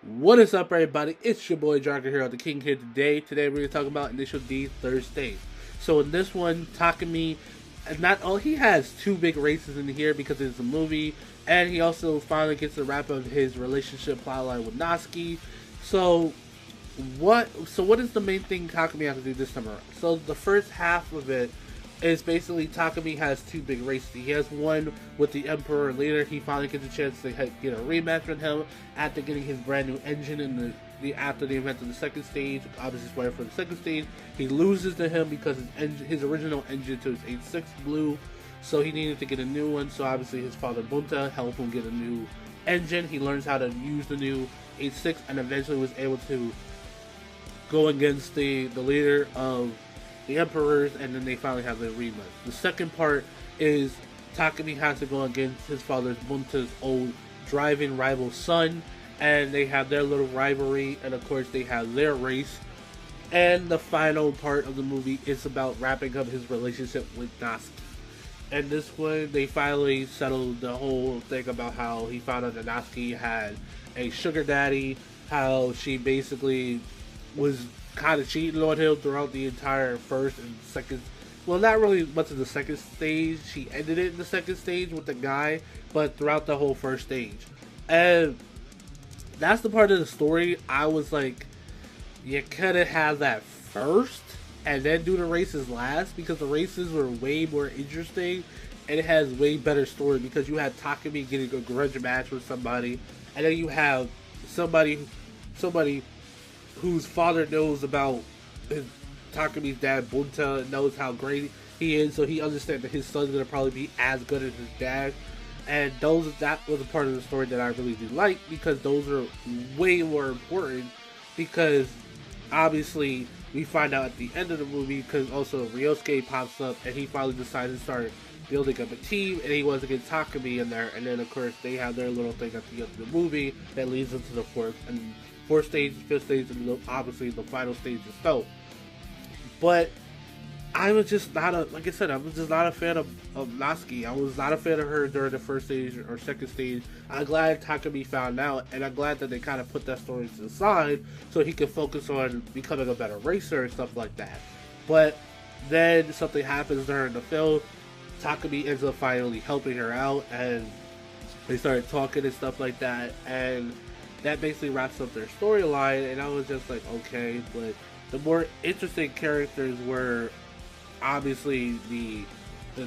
What is up, everybody? It's your boy Jarker here on the King here today. Today we're going to talk about Initial D Thursday. So in this one, Takumi, not all he has two big races in here because it's a movie, and he also finally gets to wrap up his relationship plotline with Natsuki. So what is the main thing Takumi has to do this time around? So the first half of it is basically Takumi has two big races. He has one with the Emperor later. He finally gets a chance to get a rematch with him after getting his brand new engine in the after the event of the second stage. Obviously, spoiler for the second stage. He loses to him because his original engine to his 86 blew, so he needed to get a new one. So obviously, his father Bunta helped him get a new engine. He learns how to use the new 86 and eventually was able to go against the leader of the Emperors, and then they finally have their rematch. The second part is Takumi has to go against his father's Bunta's old driving rival son, and they have their little rivalry, and of course they have their race. And the final part of the movie is about wrapping up his relationship with Natsuki. And this one, they finally settled the whole thing about how he found out that Natsuki had a sugar daddy, how she basically was kind of cheating on him throughout the entire first and second. Well, not really much of the second stage. She ended it in the second stage with the guy, but throughout the whole first stage. And that's the part of the story I was like, you could have had that first and then do the races last, because the races were way more interesting and it has way better story, because you had Takumi getting a grudge match with somebody, and then you have somebody whose father knows about Takumi's dad, Bunta, knows how great he is, so he understands that his son's gonna probably be as good as his dad. And that was a part of the story that I really do like, because those are way more important, because obviously we find out at the end of the movie, because also Ryosuke pops up and he finally decides to start building up a team, and he wants to get Takumi in there, and then of course they have their little thing at the end of the movie that leads into the fourth stage, fifth stage, and obviously the final stage is dope. But I was just not I was just not a fan of Natsuki. I was not a fan of her during the first stage or second stage. I'm glad Takumi found out, and I'm glad that they kind of put that story to the side so he could focus on becoming a better racer and stuff like that. But then something happens during the film. Takumi ends up finally helping her out, and they started talking and stuff like that, and that basically wraps up their storyline. And I was just like, okay. But the more interesting characters were obviously the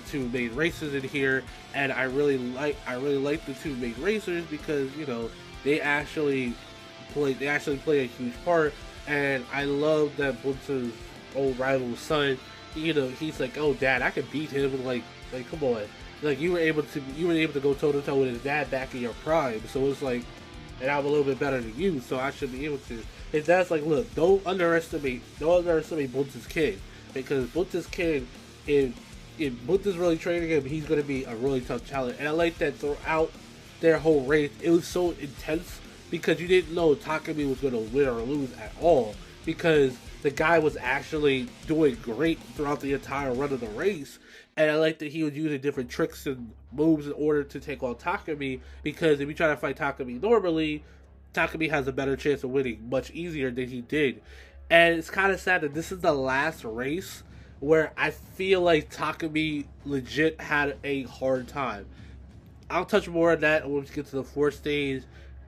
two main racers in here, and I really like the two main racers, because they actually play a huge part. And I love that Bunta's old rival son, he's like, oh dad, I could beat him, like come on, like you were able to go toe to toe with his dad back in your prime, so it's like, and I'm a little bit better than you, so I should be able to. And that's like, look, don't underestimate Bunta's kid, because Bunta's kid, if Bunta's really training him, he's going to be a really tough challenge. And I like that throughout their whole race, it was so intense, because you didn't know Takumi was going to win or lose at all, because the guy was actually doing great throughout the entire run of the race. And I like that he was using different tricks and moves in order to take on Takumi, because if you try to fight Takumi normally, Takumi has a better chance of winning much easier than he did. And it's kind of sad that this is the last race where I feel like Takumi legit had a hard time. I'll touch more on that when we get to the fourth stage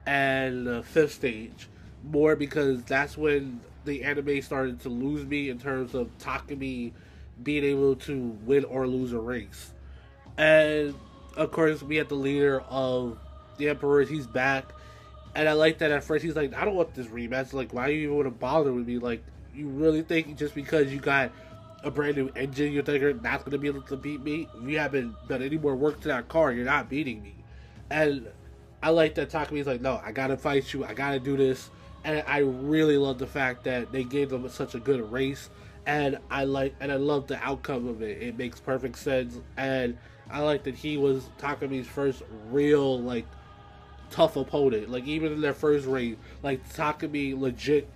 and the fifth stage more, because that's when the anime started to lose me in terms of Takumi being able to win or lose a race. And of course we have the leader of the Emperors, he's back, and I like that at first he's like, I don't want this rematch, like why do you even want to bother with me, like you really think just because you got a brand new engine you're thinking you're not going to be able to beat me? If you haven't done any more work to that car, you're not beating me. And I like that Takumi's like, no, I gotta fight you, I gotta do this. And I really love the fact that they gave them such a good race. And I love the outcome of it. It makes perfect sense. And I like that he was Takumi's first real, like, tough opponent. Like, even in their first race, like, Takumi legit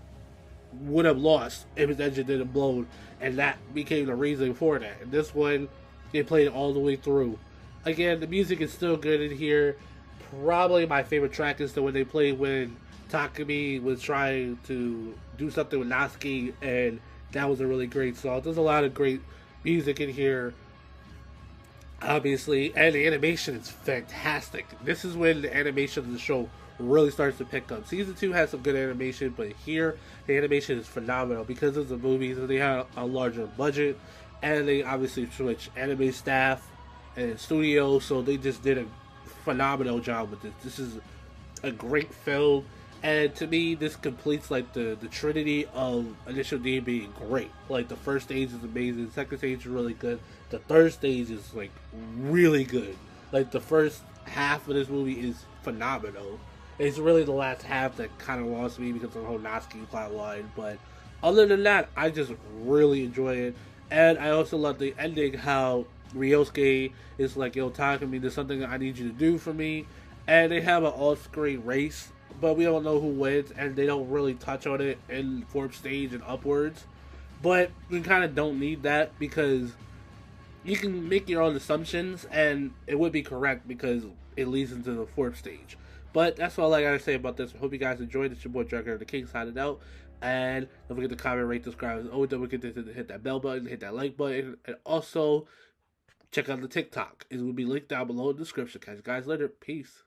would have lost if his engine didn't blow. And that became the reason for that. And this one, they played it all the way through. Again, the music is still good in here. Probably my favorite track is the one they played when Takumi was trying to do something with Natsuki, and that was a really great song. There's a lot of great music in here, obviously, and the animation is fantastic. This is when the animation of the show really starts to pick up. Season 2 has some good animation, but here the animation is phenomenal because of the movies. They had a larger budget, and they obviously switched anime staff and studio, so they just did a phenomenal job with this. This is a great film, and to me, this completes like the trinity of Initial D being great. Like the first stage is amazing, the second stage is really good, the third stage is like really good. Like the first half of this movie is phenomenal. It's really the last half that kind of lost me because of the whole Natsuki plot line. But other than that, I just really enjoy it, and I also love the ending. How Ryosuke is like, "Yo, Takumi, there's something that I need you to do for me," and they have an all-screen race, but we don't know who wins, and they don't really touch on it in fourth stage and upwards. But we kind of don't need that because you can make your own assumptions, and it would be correct because it leads into the fourth stage. But that's all I gotta say about this. I hope you guys enjoyed. It's your boy Dragger the King signing out. And don't forget to comment, rate, subscribe. As always, don't forget to hit that bell button, hit that like button, and also check out the TikTok. It will be linked down below in the description. Catch you guys later. Peace.